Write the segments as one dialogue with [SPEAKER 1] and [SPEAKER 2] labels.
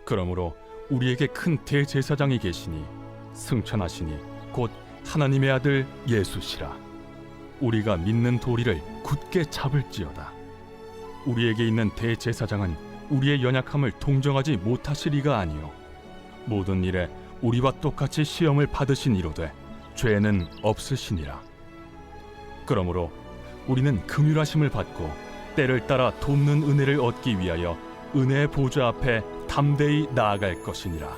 [SPEAKER 1] 그러므로 우리에게 큰 대제사장이 계시니 승천하시니 곧 하나님의 아들 예수시라. 우리가 믿는 도리를 굳게 잡을지어다. 우리에게 있는 대제사장은 우리의 연약함을 동정하지 못하시리가 아니요 모든 일에 우리와 똑같이 시험을 받으신 이로되 죄는 없으시니라. 그러므로 우리는 긍휼하심을 받고 때를 따라 돕는 은혜를 얻기 위하여 은혜의 보좌 앞에 담대히 나아갈 것이니라.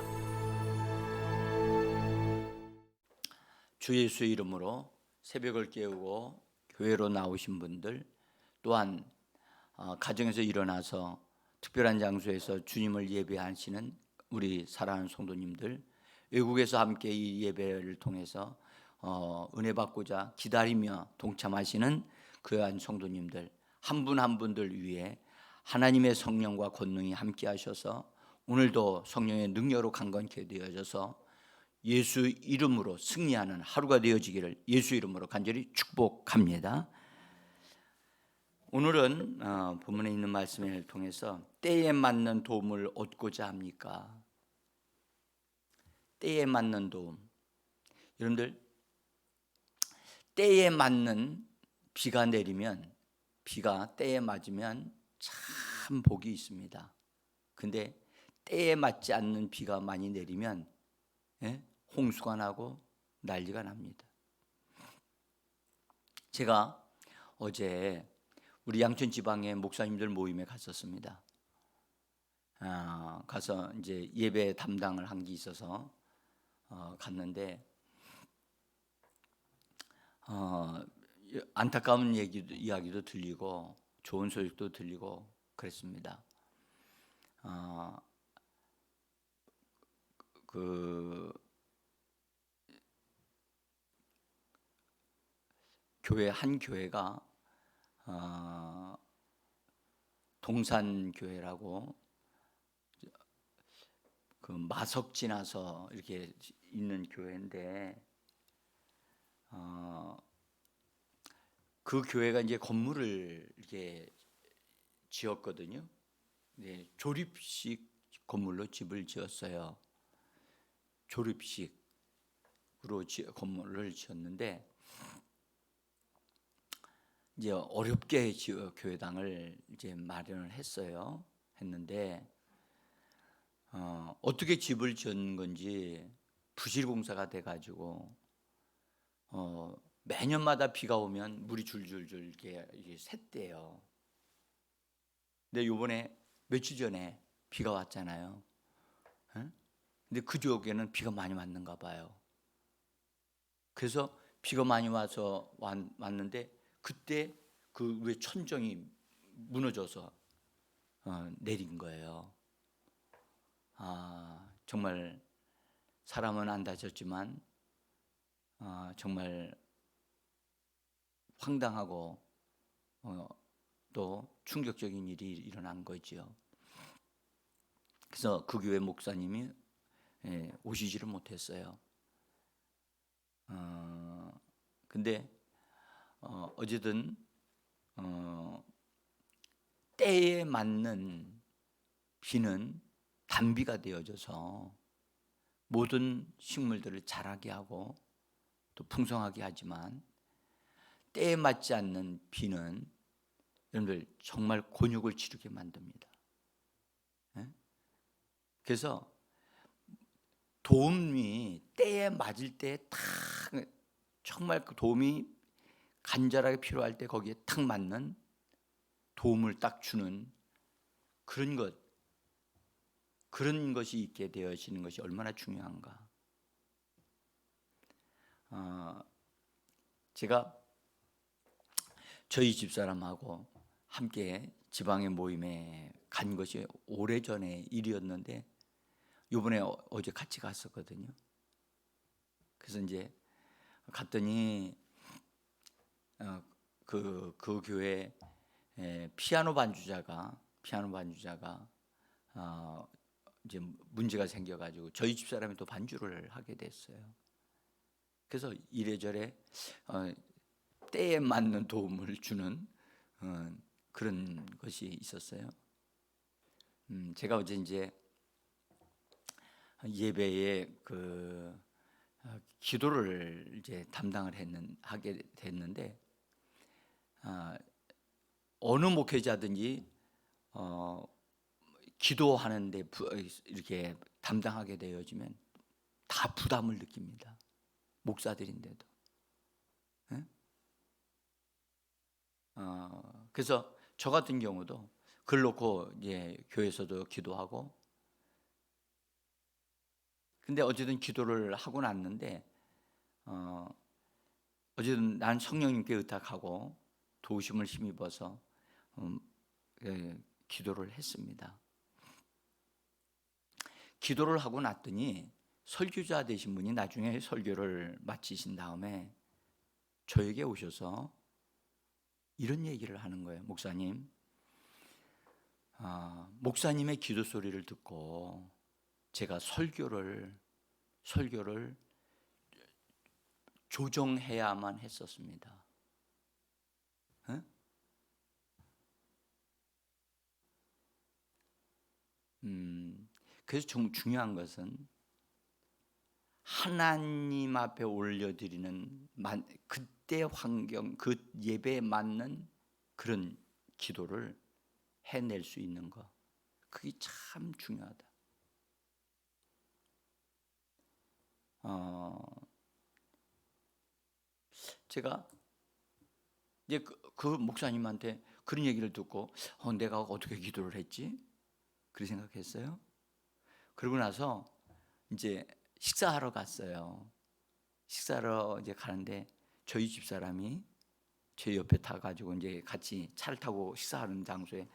[SPEAKER 2] 주 예수의 이름으로 새벽을 깨우고 교회로 나오신 분들, 또한 가정에서 일어나서 특별한 장소에서 주님을 예배하시는 우리 사랑하는 성도님들, 외국에서 함께 이 예배를 통해서 은혜 받고자 기다리며 동참하시는 그러한 성도님들, 한 분 한 분들 위해 하나님의 성령과 권능이 함께 하셔서 오늘도 성령의 능력으로 강건케 되어져서 예수 이름으로 승리하는 하루가 되어지기를 예수 이름으로 간절히 축복합니다. 오늘은 본문에 있는 말씀을 통해서 때에 맞는 도움을 얻고자 합니까? 때에 맞는 도움. 여러분들, 때에 맞는 비가 내리면, 비가 때에 맞으면 참 복이 있습니다. 근데 때에 맞지 않는 비가 많이 내리면 홍수가 나고 난리가 납니다. 제가 어제 우리 양천 지방의 목사님들 모임에 갔었습니다. 가서 이제 예배 담당을 한 게 있어서 갔는데 안타까운 이야기도 들리고 좋은 소식도 들리고 그랬습니다. 한 교회가 동산교회라고 그 마석 지나서 이렇게 있는 교회인데 그 교회가 이제 건물을 이렇게 지었거든요. 네, 조립식 건물로 집을 지었어요. 조립식으로 건물을 지었는데 이제 어렵게 교회당을 이제 마련을 했는데 어떻게 집을 지은 건지 부실공사가 돼가지고 매년마다 비가 오면 물이 줄줄줄 이게 샜대요. 근데 요번에 며칠 전에 비가 왔잖아요. 근데 그 지역에는 비가 많이 왔는가 봐요. 그래서 비가 많이 왔는데 그때 그 위에 천정이 무너져서 내린 거예요. 정말 사람은 안 다쳤지만 정말 황당하고 또 충격적인 일이 일어난 거죠. 그래서 그 교회 목사님이 오시지를 못했어요. 근데 어쨌든 때에 맞는 비는 단비가 되어져서 모든 식물들을 자라게 하고 또 풍성하게 하지만 때에 맞지 않는 비는 여러분들 정말 곤욕을 치르게 만듭니다. 그래서 도움이 때에 맞을 때 딱 정말 그 도움이 간절하게 필요할 때 거기에 탁 맞는 도움을 딱 주는 그런 것이 있게 되어지는 것이 얼마나 중요한가. 제가 저희 집사람하고 함께 지방의 모임에 간 것이 오래전의 일이었는데 이번에 어제 같이 갔었거든요. 그래서 이제 갔더니 그 교회 피아노 반주자가 이제 문제가 생겨가지고 저희 집사람이 또 반주를 하게 됐어요. 그래서 이래저래 때에 맞는 도움을 주는 그런 것이 있었어요. 제가 어제 이제 예배에 기도를 이제 담당을 하게 됐는데, 어느 목회자든지 기도하는데 이렇게 담당하게 되어지면 다 부담을 느낍니다. 목사들인데도. 네? 그래서 저 같은 경우도 그걸 놓고 이제 교회에서도 기도하고, 근데 어쨌든 기도를 하고 났는데 어쨌든 난 성령님께 의탁하고 도우심을 힘입어서 기도를 했습니다. 기도를 하고 났더니 설교자 되신 분이 나중에 설교를 마치신 다음에 저에게 오셔서 이런 얘기를 하는 거예요. 목사님, 목사님의 기도 소리를 듣고 제가 설교를 조정해야만 했었습니다. 어? 그래서 좀 중요한 것은 하나님 앞에 올려드리는 그때 환경, 그 예배에 맞는 그런 기도를 해낼 수 있는 것, 그게 참 중요하다. 제가 이제 그 목사님한테 그런 얘기를 듣고 내가 어떻게 기도를 했지? 그렇게 생각했어요. 그러고 나서 이제 식사하러 갔어요. 식사하러 이제 가는데 저희 집 사람이 제 옆에 타가지고 이제 같이 차를 타고 식사하는 장소에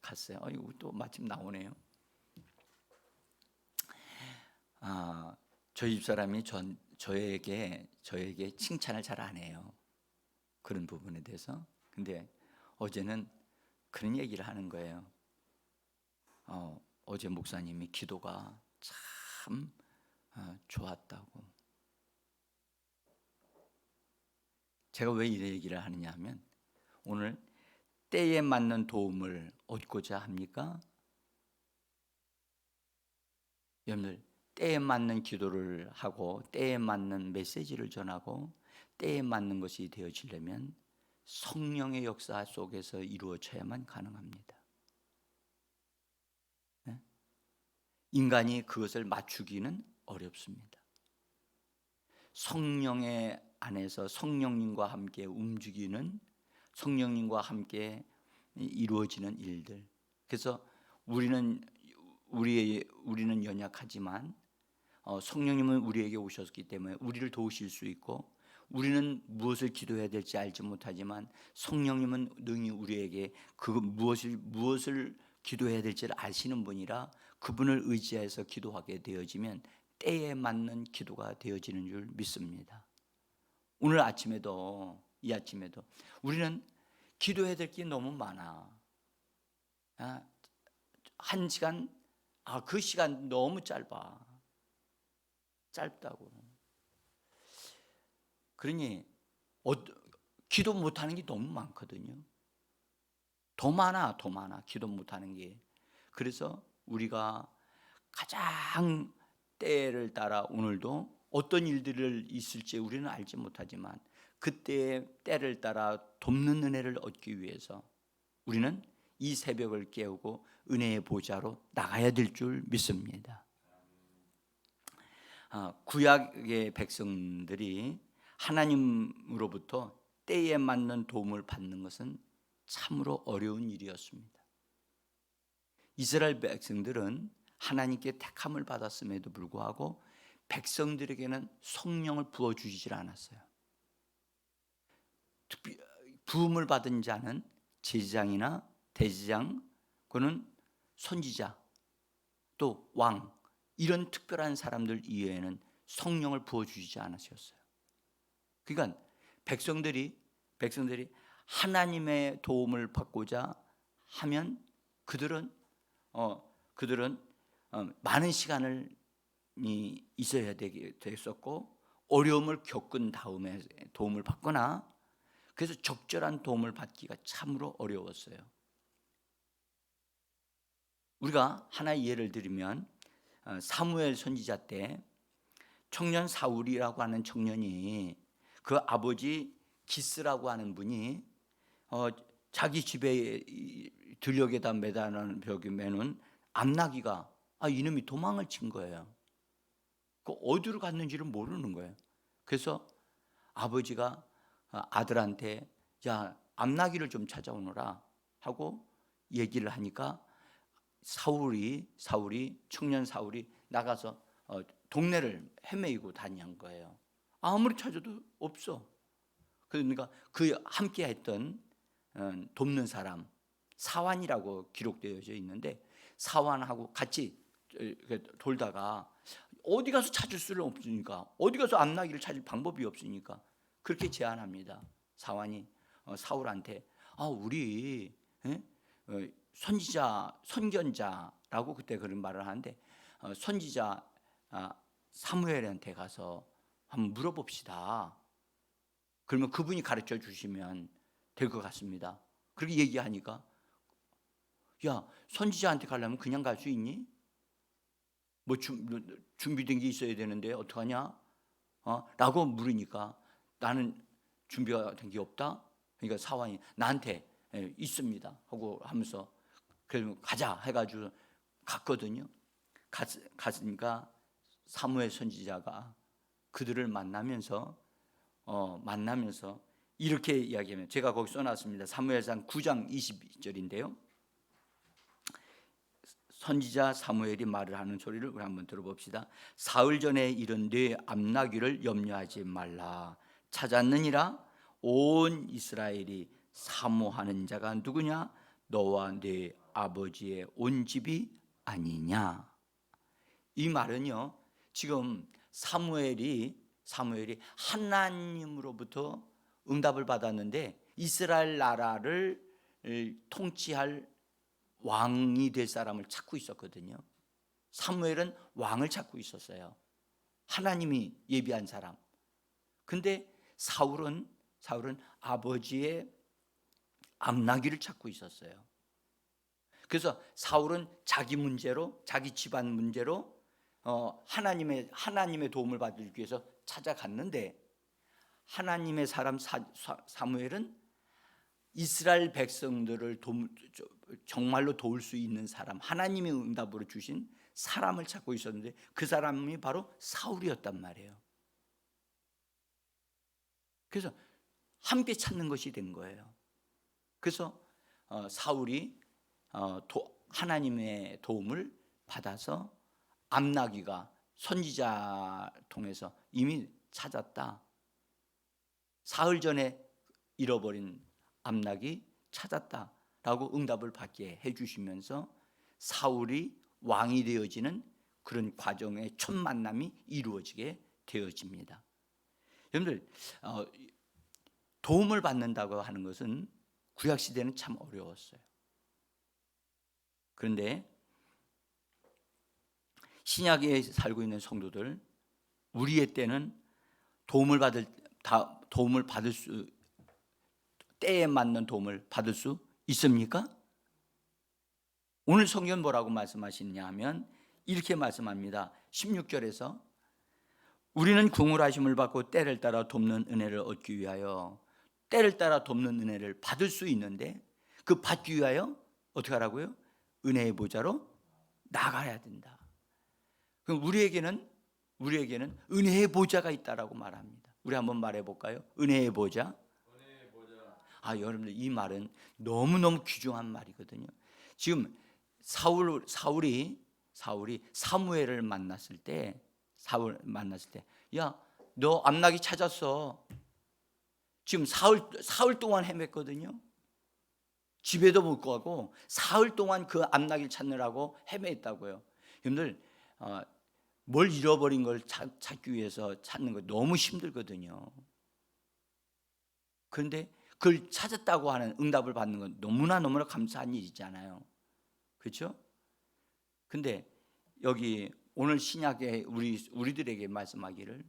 [SPEAKER 2] 갔어요. 이거 또 마침 나오네요. 저희 집 사람이 저에게 칭찬을 잘 안 해요. 그런 부분에 대해서. 근데 어제는 그런 얘기를 하는 거예요. 어제 목사님이 기도가 참 좋았다고. 제가 왜 이 얘기를 하느냐 하면, 오늘 때에 맞는 도움을 얻고자 합니까? 여러분들, 때에 맞는 기도를 하고 때에 맞는 메시지를 전하고 때에 맞는 것이 되어지려면 성령의 역사 속에서 이루어져야만 가능합니다. 네? 인간이 그것을 맞추기는 어렵습니다. 성령의 안에서 성령님과 함께 움직이는, 성령님과 함께 이루어지는 일들. 그래서 우리는 연약하지만 성령님은 우리에게 오셨기 때문에 우리를 도우실 수 있고, 우리는 무엇을 기도해야 될지 알지 못하지만 성령님은 능히 우리에게 무엇을 기도해야 될지를 아시는 분이라 그분을 의지해서 기도하게 되어지면 때에 맞는 기도가 되어지는 줄 믿습니다. 오늘 아침에도, 이 아침에도 우리는 기도해야 될 게 너무 많아. 한 시간, 그 시간 너무 짧다고. 그러니 기도 못하는 게 너무 많거든요. 더 많아 기도 못하는 게. 그래서 우리가 가장 때를 따라 오늘도 어떤 일들을 있을지 우리는 알지 못하지만 그때의 때를 따라 돕는 은혜를 얻기 위해서 우리는 이 새벽을 깨우고 은혜의 보좌로 나가야 될 줄 믿습니다. 구약의 백성들이 하나님으로부터 때에 맞는 도움을 받는 것은 참으로 어려운 일이었습니다. 이스라엘 백성들은 하나님께 택함을 받았음에도 불구하고 백성들에게는 성령을 부어주시질 않았어요. 부음을 받은 자는 제사장이나 대제사장, 그는 선지자, 또 왕, 이런 특별한 사람들 이외에는 성령을 부어주시지 않으셨어요. 그러니까 백성들이 하나님의 도움을 받고자 하면 그들은 많은 시간을 있어야 됐었고 어려움을 겪은 다음에 도움을 받거나, 그래서 적절한 도움을 받기가 참으로 어려웠어요. 우리가 하나의 예를 들면 사무엘 선지자 때 청년 사울이라고 하는 청년이 그 아버지 기스라고 하는 분이 자기 집에 들녘에다 매다는 벽에 매는 암나귀가 이놈이 도망을 친 거예요. 그 어디로 갔는지를 모르는 거예요. 그래서 아버지가 아들한테 야 암나귀를 좀 찾아오너라 하고 얘기를 하니까 사울이 청년 사울이 나가서 동네를 헤매이고 다니는 거예요. 아무리 찾아도 없어. 그러니까 그 함께 했던 돕는 사람 사환이라고 기록되어져 있는데 사환하고 같이 돌다가 어디 가서 찾을 수는 없으니까 어디 가서 암나귀를 찾을 방법이 없으니까 그렇게 제안합니다. 사환이 사울한테 우리 선견자라고 그때 그런 말을 하는데 선지자 사무엘한테 가서 한번 물어봅시다. 그러면 그분이 가르쳐 주시면 될 것 같습니다. 그렇게 얘기하니까 야 선지자한테 가려면 그냥 갈 수 있니? 뭐 준비된 게 있어야 되는데 어떡하냐? 라고 물으니까 나는 준비가 된 게 없다. 그러니까 사환이 나한테 있습니다 하고 하면서 그래서 가자 해가지고 갔거든요. 갔으니까 사무엘 선지자가 그들을 만나면서 이렇게 이야기하면 제가 거기 써놨습니다. 사무엘상 9장 22절인데요. 선지자 사무엘이 말을 하는 소리를 우리 한번 들어봅시다. 사흘 전에 이른 네 암나귀를 염려하지 말라. 찾았느니라. 온 이스라엘이 사모하는 자가 누구냐? 너와 네 아버지의 온 집이 아니냐. 이 말은요, 지금 사무엘이 하나님으로부터 응답을 받았는데 이스라엘 나라를 통치할 왕이 될 사람을 찾고 있었거든요. 사무엘은 왕을 찾고 있었어요. 하나님이 예비한 사람. 근데 사울은 아버지의 암나귀를 찾고 있었어요. 그래서 사울은 자기 문제로, 자기 집안 문제로 하나님의 도움을 받기 위해서 찾아갔는데 하나님의 사람 사무엘은 이스라엘 백성들을 정말로 도울 수 있는 사람, 하나님의 응답으로 주신 사람을 찾고 있었는데 그 사람이 바로 사울이었단 말이에요. 그래서 함께 찾는 것이 된 거예요. 그래서 사울이 하나님의 도움을 받아서 암나귀가 선지자 통해서 이미 찾았다. 사흘 전에 잃어버린 암나귀 찾았다라고 응답을 받게 해주시면서 사울이 왕이 되어지는 그런 과정의 첫 만남이 이루어지게 되어집니다. 여러분들 도움을 받는다고 하는 것은 구약 시대는 참 어려웠어요. 그런데 신약에 살고 있는 성도들, 우리의 때는 도움을 받을 수, 때에 맞는 도움을 받을 수 있습니까? 오늘 성경 뭐라고 말씀하시느냐 하면 이렇게 말씀합니다. 16절에서 우리는 궁울하심을 받고 때를 따라 돕는 은혜를 얻기 위하여, 때를 따라 돕는 은혜를 받을 수 있는데 그 받기 위하여 어떻게 하라고요? 은혜의 보좌로 나가야 된다. 그럼 우리에게는 은혜의 보좌가 있다라고 말합니다. 우리 한번 말해 볼까요? 은혜의 보좌. 여러분들 이 말은 너무너무 귀중한 말이거든요. 지금 사울이 사무엘을 만났을 때 야, 너 암나귀 찾았어. 지금 사흘 동안 헤맸거든요. 집에도 못 가고 사흘 동안 그 암나귀를 찾느라고 헤맸다고요. 여러분들 뭘 잃어버린 걸 찾기 위해서 찾는 거 너무 힘들거든요. 그런데 그걸 찾았다고 하는 응답을 받는 건 너무나 감사한 일이잖아요. 그렇죠? 근데 여기 오늘 신약에 우리들에게 말씀하기를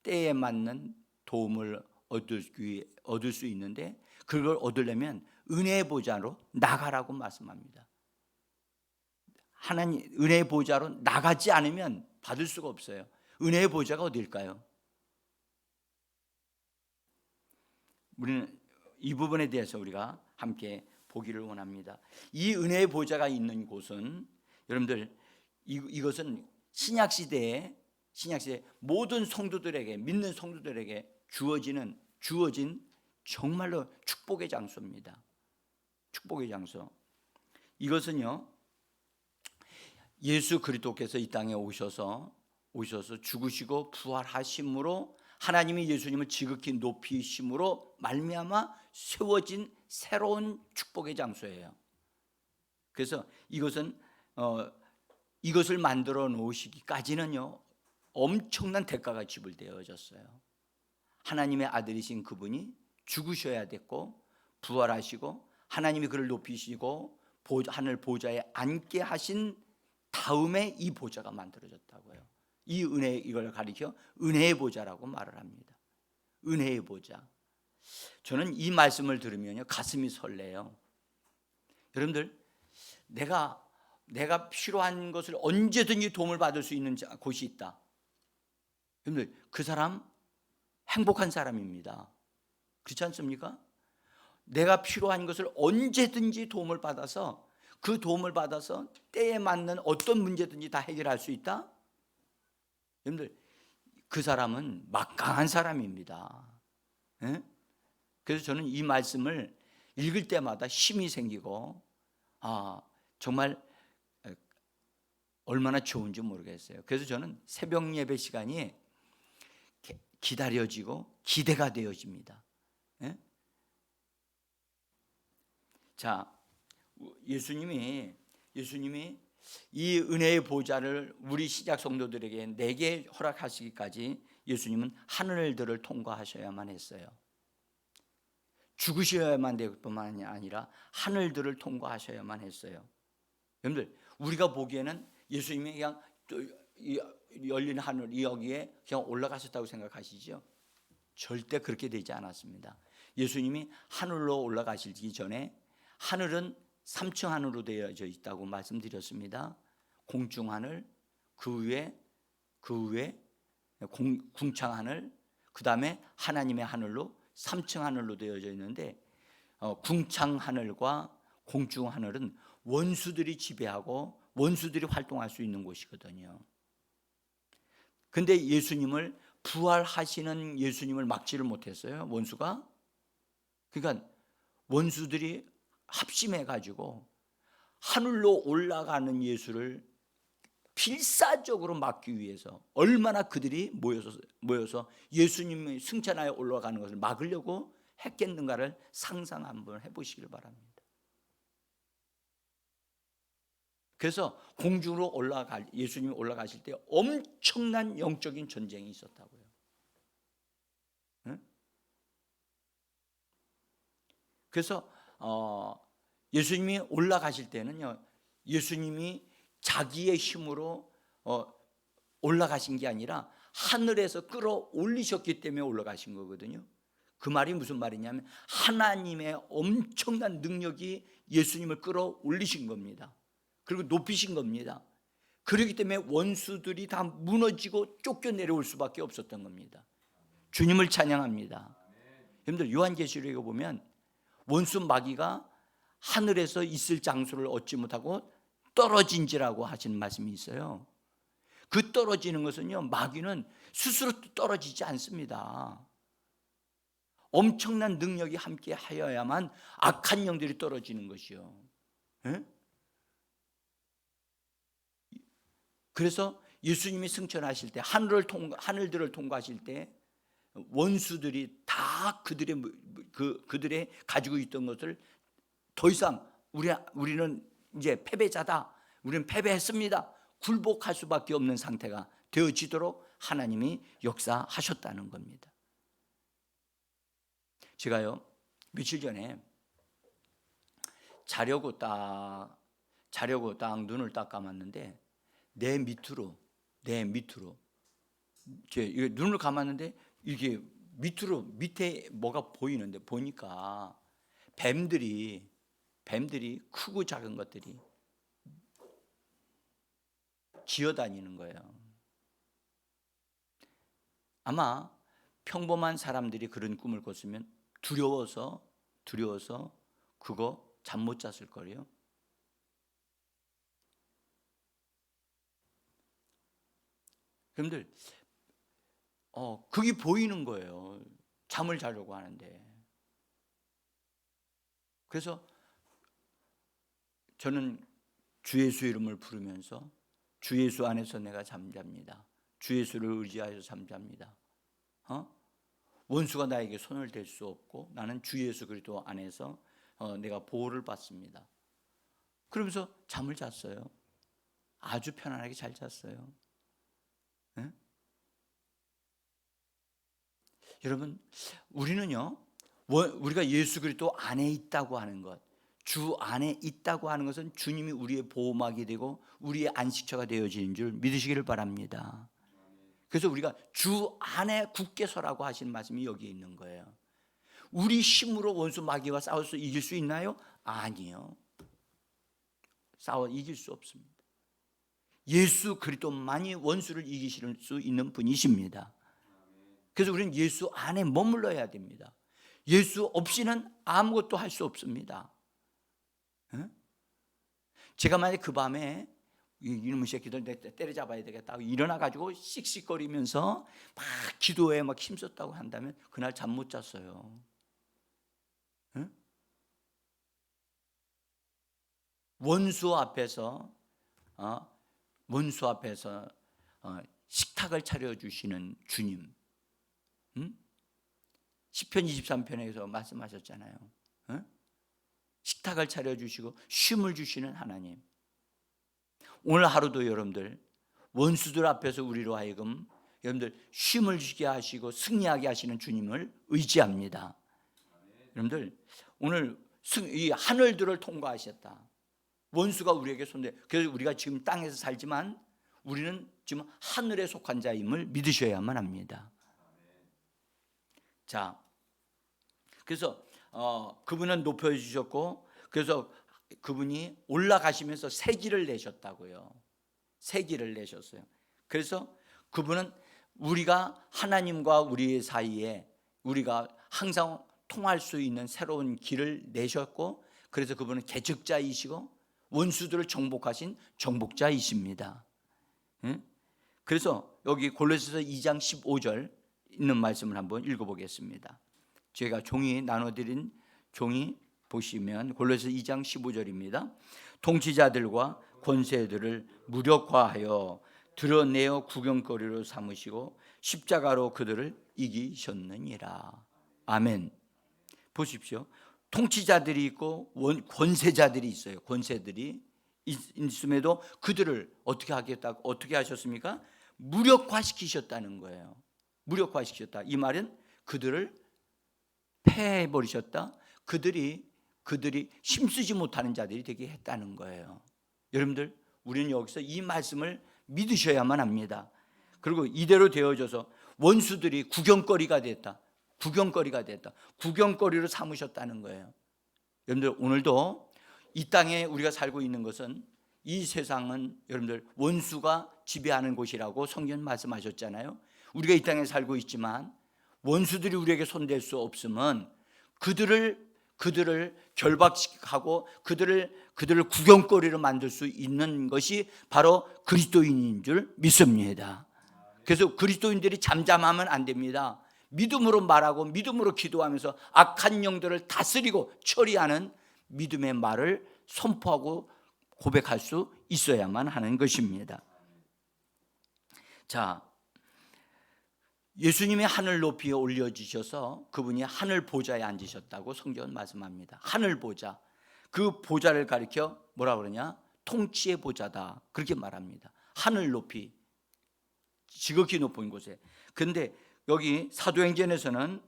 [SPEAKER 2] 때에 맞는 도움을 얻을 수 있는데 그걸 얻으려면 은혜의 보좌로 나가라고 말씀합니다. 하나님 은혜의 보좌로 나가지 않으면 받을 수가 없어요. 은혜의 보좌가 어디일까요? 우리는 이 부분에 대해서 우리가 함께 보기를 원합니다. 이 은혜의 보좌가 있는 곳은 여러분들 이것은 신약 시대에 모든 성도들에게, 믿는 성도들에게 주어진 정말로 축복의 장소입니다. 축복의 장소. 이것은요, 예수 그리스도께서 이 땅에 오셔서 죽으시고 부활하심으로 하나님이 예수님을 지극히 높이심으로 말미암아 세워진 새로운 축복의 장소예요. 그래서 이것을 만들어 놓으시기까지는요, 엄청난 대가가 지불되어졌어요. 하나님의 아들이신 그분이 죽으셔야 됐고 부활하시고 하나님이 그를 높이시고 하늘 보좌에 앉게 하신 다음에 이 보좌가 만들어졌다고요. 이 은혜, 이걸 가리켜 은혜의 보좌라고 말을 합니다. 은혜의 보좌. 저는 이 말씀을 들으면요, 가슴이 설레요. 여러분들, 내가 필요한 것을 언제든지 도움을 받을 수 있는 곳이 있다. 여러분들, 그 사람 행복한 사람입니다. 그렇지 않습니까? 내가 필요한 것을 언제든지 도움을 받아서 그 도움을 받아서 때에 맞는 어떤 문제든지 다 해결할 수 있다. 여러분들, 그 사람은 막강한 사람입니다. 예? 그래서 저는 이 말씀을 읽을 때마다 힘이 생기고 정말 얼마나 좋은지 모르겠어요. 그래서 저는 새벽 예배 시간이 기다려지고 기대가 되어집니다. 예? 자, 예수님이 이 은혜의 보좌를 우리 시작 성도들에게 내게 허락하시기까지 예수님은 하늘들을 통과하셔야만 했어요. 죽으셔야만 될 뿐만 아니라 하늘들을 통과하셔야만 했어요. 여러분들, 우리가 보기에는 예수님이 그냥 열린 하늘 여기에 그냥 올라가셨다고 생각하시죠? 절대 그렇게 되지 않았습니다. 예수님이 하늘로 올라가시기 전에 하늘은 3층 하늘로 되어져 있다고 말씀드렸습니다. 공중 하늘, 그 위에 궁창 하늘, 그 다음에 하나님의 하늘로 3층 하늘로 되어져 있는데, 궁창 하늘과 공중 하늘은 원수들이 지배하고 원수들이 활동할 수 있는 곳이거든요. 근데 예수님을, 부활하시는 예수님을 막지를 못했어요, 원수가. 그러니까 원수들이 합심해 가지고 하늘로 올라가는 예수를 필사적으로 막기 위해서 얼마나 그들이 모여서 예수님이 승천하여 올라가는 것을 막으려고 했겠는가를 상상 한번 해보시길 바랍니다. 그래서 공중으로 예수님이 올라가실 때 엄청난 영적인 전쟁이 있었다고요. 응? 그래서 예수님이 올라가실 때는요, 예수님이 자기의 힘으로 올라가신 게 아니라 하늘에서 끌어올리셨기 때문에 올라가신 거거든요. 그 말이 무슨 말이냐면 하나님의 엄청난 능력이 예수님을 끌어올리신 겁니다. 그리고 높이신 겁니다. 그렇기 때문에 원수들이 다 무너지고 쫓겨 내려올 수밖에 없었던 겁니다. 주님을 찬양합니다. 여러분들, 요한계시록에 보면 원수 마귀가 하늘에서 있을 장소를 얻지 못하고 떨어진지라고 하시는 말씀이 있어요. 그 떨어지는 것은요, 마귀는 스스로 떨어지지 않습니다. 엄청난 능력이 함께 하여야만 악한 영들이 떨어지는 것이요. 예? 그래서 예수님이 승천하실 때, 하늘들을 통과하실 때 원수들이 다 그들의 가지고 있던 것을 더 이상 우리는 이제 패배자다, 우리는 패배했습니다, 굴복할 수밖에 없는 상태가 되어지도록 하나님이 역사하셨다는 겁니다. 제가요, 며칠 전에 자려고 딱 눈을 딱 감았는데 내 밑으로 눈을 감았는데 이게 밑에 뭐가 보이는데, 보니까 뱀들이 크고 작은 것들이 기어다니는 거예요. 아마 평범한 사람들이 그런 꿈을 꿨으면 두려워서 그거 잠 못 잤을 거예요. 여러분들, 그게 보이는 거예요. 잠을 자려고 하는데. 그래서 저는 주 예수 이름을 부르면서 주 예수 안에서 내가 잠잡니다. 주 예수를 의지하여서 잠잡니다. 원수가 나에게 손을 댈 수 없고 나는 주 예수 그리스도 안에서 내가 보호를 받습니다. 그러면서 잠을 잤어요. 아주 편안하게 잘 잤어요. 네? 여러분, 우리는요, 우리가 예수 그리스도 안에 있다고 하는 것, 주 안에 있다고 하는 것은 주님이 우리의 보호막이 되고 우리의 안식처가 되어지는 줄 믿으시기를 바랍니다. 그래서 우리가 주 안에 굳게 서라고 하신 말씀이 여기 있는 거예요. 우리 힘으로 원수 마귀와 싸워서 이길 수 있나요? 아니요. 싸워 이길 수 없습니다. 예수 그리스도만이 원수를 이기실 수 있는 분이십니다. 그래서 우리는 예수 안에 머물러야 됩니다. 예수 없이는 아무것도 할 수 없습니다. 제가 만약 그 밤에 이놈의 새끼들 때려잡아야 되겠다 일어나가지고 씩씩거리면서 막 기도에 막 힘썼다고 한다면 그날 잠 못 잤어요. 원수 앞에서 식탁을 차려주시는 주님, 시편 23편에서 말씀하셨잖아요. 식탁을 차려주시고 쉼을 주시는 하나님. 오늘 하루도 여러분들 원수들 앞에서 우리로 하여금 여러분들 쉼을 주게 하시고 승리하게 하시는 주님을 의지합니다. 여러분들 오늘 이 하늘들을 통과하셨다. 원수가 우리에게 손대. 그래서 우리가 지금 땅에서 살지만 우리는 지금 하늘에 속한 자임을 믿으셔야만 합니다. 자, 그래서 그분은 높여주셨고, 그래서 그분이 올라가시면서 새길을 내셨다고요. 새길을 내셨어요. 그래서 그분은 우리가 하나님과 우리 사이에 우리가 항상 통할 수 있는 새로운 길을 내셨고, 그래서 그분은 개척자이시고 원수들을 정복하신 정복자이십니다. 그래서 여기 골로새서 2장 15절 있는 말씀을 한번 읽어보겠습니다. 제가 종이 나눠드린 종이 보시면 골로새서 2장 15절입니다. 통치자들과 권세들을 무력화하여 드러내어 구경거리로 삼으시고 십자가로 그들을 이기셨느니라. 아멘. 보십시오. 통치자들이 있고 권세자들이 있어요. 권세들이 있음에도 그들을 어떻게 하셨습니까? 무력화시키셨다는 거예요. 무력화시켰다. 이 말은 그들을 패해버리셨다. 그들이 힘쓰지 못하는 자들이 되게 했다는 거예요. 여러분들, 우리는 여기서 이 말씀을 믿으셔야만 합니다. 그리고 이대로 되어져서 원수들이 구경거리가 됐다. 구경거리로 삼으셨다는 거예요. 여러분들, 오늘도 이 땅에 우리가 살고 있는 것은, 이 세상은 여러분들 원수가 지배하는 곳이라고 성경 말씀하셨잖아요. 우리가 이 땅에 살고 있지만 원수들이 우리에게 손댈 수 없으면 그들을 결박하고 그들을 구경거리로 만들 수 있는 것이 바로 그리스도인인 줄 믿습니다. 그래서 그리스도인들이 잠잠하면 안 됩니다. 믿음으로 말하고 믿음으로 기도하면서 악한 영들을 다스리고 처리하는 믿음의 말을 선포하고 고백할 수 있어야만 하는 것입니다. 자, 예수님이 하늘 높이에 올려지셔서 그분이 하늘 보좌에 앉으셨다고 성경은 말씀합니다. 하늘 보좌, 그 보좌를 가리켜 뭐라 그러냐? 통치의 보좌다, 그렇게 말합니다. 하늘 높이, 지극히 높은 곳에. 그런데 여기 사도행전에서는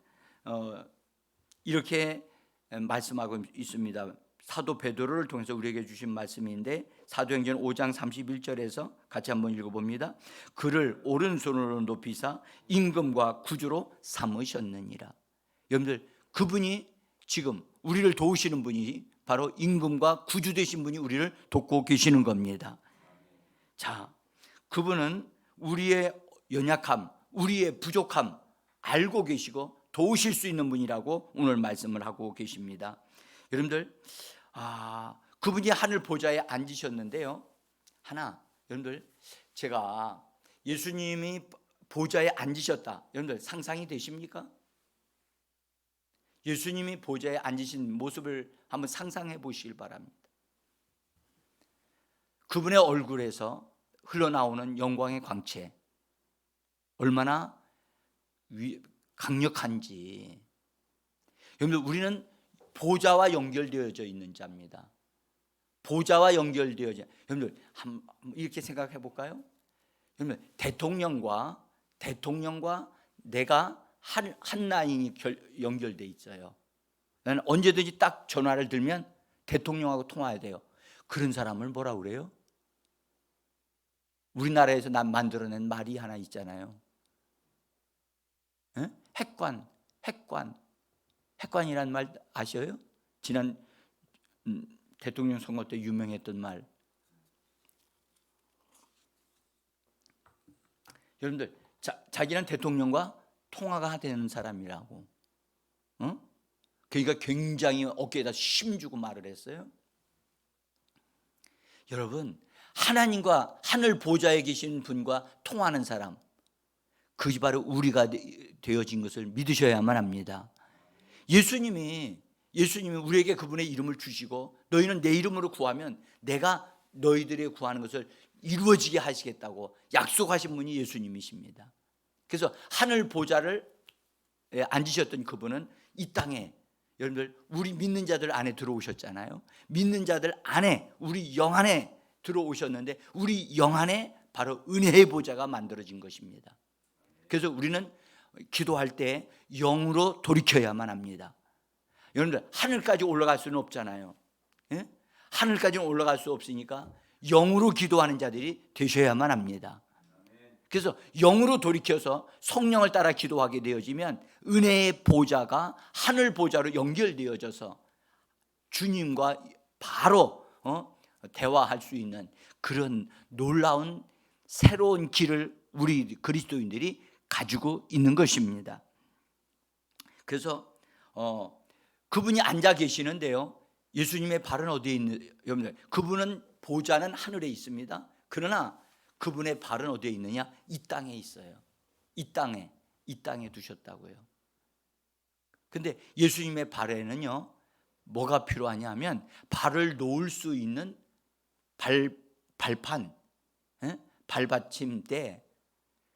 [SPEAKER 2] 이렇게 말씀하고 있습니다. 사도 베드로를 통해서 우리에게 주신 말씀인데, 사도행전 5장 31절에서 같이 한번 읽어봅니다. 그를 오른손으로 높이사 임금과 구주로 삼으셨느니라. 여러분들, 그분이 지금 우리를 도우시는 분이 바로 임금과 구주 되신 분이 우리를 돕고 계시는 겁니다. 자, 그분은 우리의 연약함, 우리의 부족함 알고 계시고 도우실 수 있는 분이라고 오늘 말씀을 하고 계십니다. 여러분들, 그분이 하늘 보좌에 앉으셨는데요. 여러분들, 제가 예수님이 보좌에 앉으셨다, 여러분들 상상이 되십니까? 예수님이 보좌에 앉으신 모습을 한번 상상해 보시길 바랍니다. 그분의 얼굴에서 흘러나오는 영광의 광채 얼마나 강력한지. 여러분들, 우리는 보좌와 연결되어져 있는 자입니다. 보좌와 연결되어져. 여러분들, 이렇게 생각해 볼까요? 여러분, 대통령과 내가 한 라인이 연결돼 있어요. 나는 언제든지 딱 전화를 들면 대통령하고 통화해야 돼요. 그런 사람을 뭐라 그래요? 우리나라에서 난 만들어낸 말이 하나 있잖아요. 핵관이란 말 아셔요? 지난 대통령 선거 때 유명했던 말. 여러분들, 자기는 대통령과 통화가 되는 사람이라고. 그러니까 굉장히 어깨에다 힘주고 말을 했어요. 여러분, 하나님과 하늘 보좌에 계신 분과 통하는 사람, 그것이 바로 우리가 되어진 것을 믿으셔야만 합니다. 예수님이 우리에게 그분의 이름을 주시고 너희는 내 이름으로 구하면 내가 너희들의 구하는 것을 이루어지게 하시겠다고 약속하신 분이 예수님이십니다. 그래서 하늘 보좌를 앉으셨던 그분은 이 땅에, 여러분들, 우리 믿는 자들 안에 들어오셨잖아요. 믿는 자들 안에, 우리 영 안에 들어오셨는데 우리 영 안에 바로 은혜의 보좌가 만들어진 것입니다. 그래서 우리는 기도할 때 영으로 돌이켜야만 합니다. 여러분들, 하늘까지 올라갈 수는 없잖아요. 예? 하늘까지는 올라갈 수 없으니까 영으로 기도하는 자들이 되셔야만 합니다. 그래서 영으로 돌이켜서 성령을 따라 기도하게 되어지면 은혜의 보좌가 하늘 보좌로 연결되어져서 주님과 바로 대화할 수 있는 그런 놀라운 새로운 길을 우리 그리스도인들이 가지고 있는 것입니다. 그래서 그분이 앉아 계시는데요, 예수님의 발은 어디에 있는, 여러분들, 그분은 보좌는 하늘에 있습니다. 그러나 그분의 발은 어디에 있느냐? 이 땅에 있어요. 이 땅에 두셨다고요. 근데 예수님의 발에는요, 뭐가 필요하냐 하면 발을 놓을 수 있는 발판, 발받침대,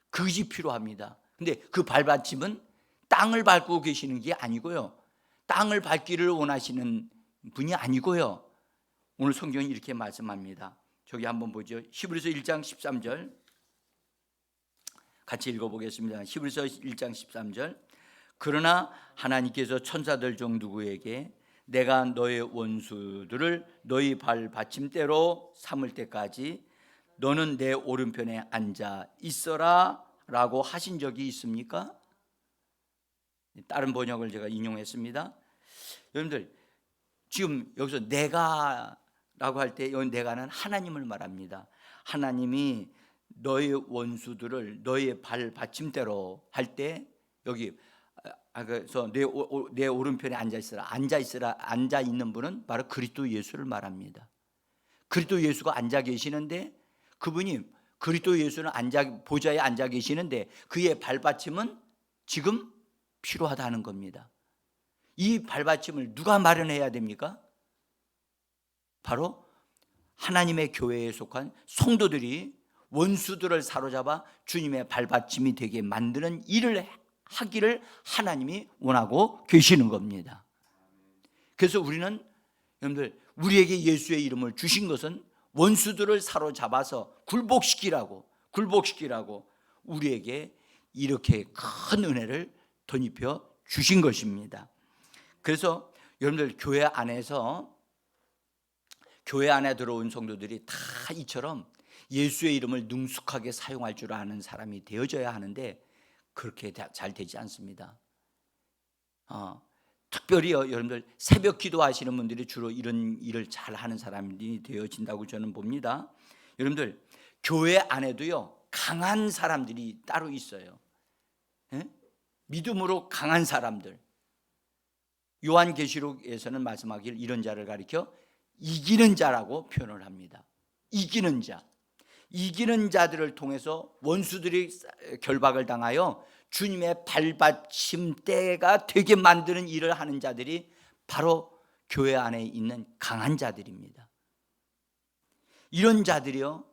[SPEAKER 2] 그것이 필요합니다. 근데 그 발받침은 땅을 밟고 계시는 게 아니고요, 땅을 밟기를 원하시는 분이 아니고요, 오늘 성경이 이렇게 말씀합니다. 저기 한번 보죠. 히브리서 1장 13절 같이 읽어보겠습니다. 히브리서 1장 13절. 그러나 하나님께서 천사들 중 누구에게 내가 너의 원수들을 너희 발 받침대로 삼을 때까지 너는 내 오른편에 앉아 있어라 라고 하신 적이 있습니까? 다른 번역을 제가 인용했습니다. 여러분들, 지금 여기서 내가 라고 할 때 여기 내가는 하나님을 말합니다. 하나님이 너의 원수들을 너의 발 받침대로 할 때 여기 그래서 내 오른편에 앉아 있는 분은 바로 그리스도 예수를 말합니다. 그리스도 예수가 앉아 계시는데, 그분이 그리스도 예수는 보좌에 앉아 계시는데 그의 발받침은 지금 필요하다는 겁니다. 이 발받침을 누가 마련해야 됩니까? 바로 하나님의 교회에 속한 성도들이 원수들을 사로잡아 주님의 발받침이 되게 만드는 일을 하기를 하나님이 원하고 계시는 겁니다. 그래서 우리는, 여러분들, 우리에게 예수의 이름을 주신 것은 원수들을 사로잡아서 굴복시키라고 우리에게 이렇게 큰 은혜를 덧입혀 주신 것입니다. 그래서 여러분들, 교회 안에 들어온 성도들이 다 이처럼 예수의 이름을 능숙하게 사용할 줄 아는 사람이 되어져야 하는데 그렇게 잘 되지 않습니다. 특별히요, 여러분들, 새벽 기도하시는 분들이 주로 이런 일을 잘 하는 사람들이 되어진다고 저는 봅니다. 여러분들, 교회 안에도요 강한 사람들이 따로 있어요. 예? 믿음으로 강한 사람들. 요한계시록에서는 말씀하기를 이런 자를 가리켜 이기는 자라고 표현을 합니다. 이기는 자. 이기는 자들을 통해서 원수들이 결박을 당하여 주님의 발받침대가 되게 만드는 일을 하는 자들이 바로 교회 안에 있는 강한 자들입니다. 이런 자들이요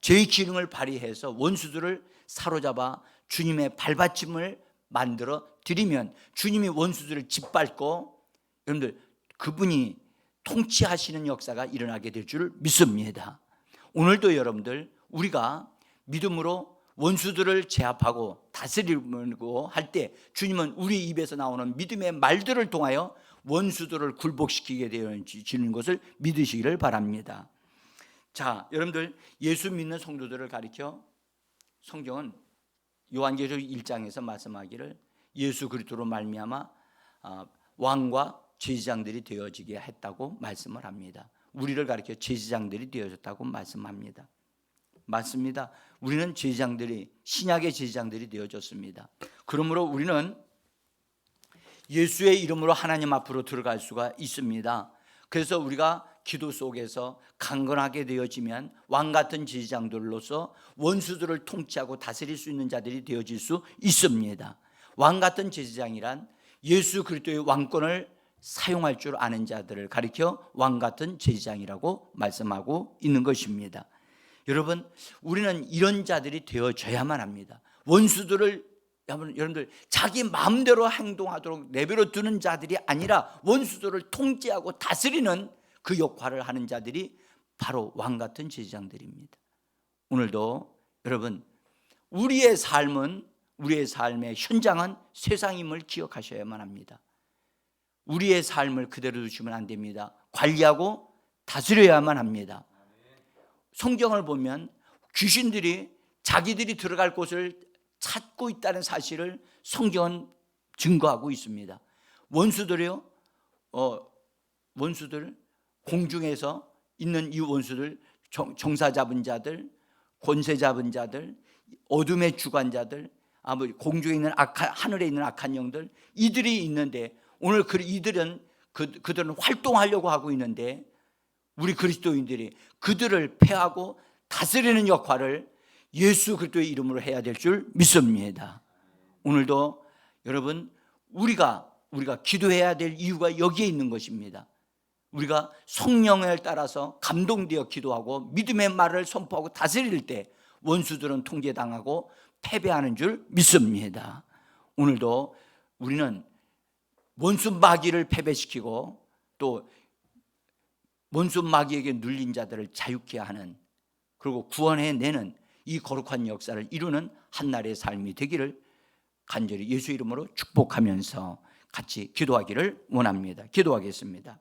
[SPEAKER 2] 죄의 기능을 발휘해서 원수들을 사로잡아 주님의 발받침을 만들어 드리면 주님이 원수들을 짓밟고 여러분들 그분이 통치하시는 역사가 일어나게 될 줄 믿습니다. 오늘도 여러분들 우리가 믿음으로 원수들을 제압하고 다스리고 할 때 주님은 우리 입에서 나오는 믿음의 말들을 통하여 원수들을 굴복시키게 되어지는 것을 믿으시기를 바랍니다. 자, 여러분들 예수 믿는 성도들을 가리켜 성경은 요한계시록 1장에서 말씀하기를 예수 그리스도로 말미암아 왕과 제사장들이 되어지게 했다고 말씀을 합니다. 우리를 가리켜 제사장들이 되어졌다고 말씀합니다. 맞습니다. 우리는 제사장들이 신약의 제사장들이 되어졌습니다. 그러므로 우리는 예수의 이름으로 하나님 앞으로 들어갈 수가 있습니다. 그래서 우리가 기도 속에서 강건하게 되어지면 왕 같은 제사장들로서 원수들을 통치하고 다스릴 수 있는 자들이 되어질 수 있습니다. 왕 같은 제사장이란 예수 그리스도의 왕권을 사용할 줄 아는 자들을 가리켜 왕 같은 제사장이라고 말씀하고 있는 것입니다. 여러분, 우리는 이런 자들이 되어져야만 합니다. 원수들을 여러분들 자기 마음대로 행동하도록 내버려 두는 자들이 아니라 원수들을 통제하고 다스리는 그 역할을 하는 자들이 바로 왕 같은 제사장들입니다. 오늘도 여러분 우리의 삶의 현장은 세상임을 기억하셔야만 합니다. 우리의 삶을 그대로 두시면 안 됩니다. 관리하고 다스려야만 합니다. 성경을 보면 귀신들이 자기들이 들어갈 곳을 찾고 있다는 사실을 성경은 증거하고 있습니다. 원수들 공중에서 있는 이 원수들, 정사 잡은 자들, 권세 잡은 자들, 어둠의 주관자들, 공중에 있는 하늘에 있는 악한 영들, 이들이 있는데 오늘 이들은 그들은 활동하려고 하고 있는데 우리 그리스도인들이 그들을 패하고 다스리는 역할을 예수 그리스도의 이름으로 해야 될 줄 믿습니다. 오늘도 여러분 우리가 기도해야 될 이유가 여기에 있는 것입니다. 우리가 성령을 따라서 감동되어 기도하고 믿음의 말을 선포하고 다스릴 때 원수들은 통제당하고 패배하는 줄 믿습니다. 오늘도 우리는 원수 마귀를 패배시키고 또 원수 마귀에게 눌린 자들을 자유케 하는 그리고 구원해내는 이 거룩한 역사를 이루는 한날의 삶이 되기를 간절히 예수 이름으로 축복하면서 같이 기도하기를 원합니다. 기도하겠습니다.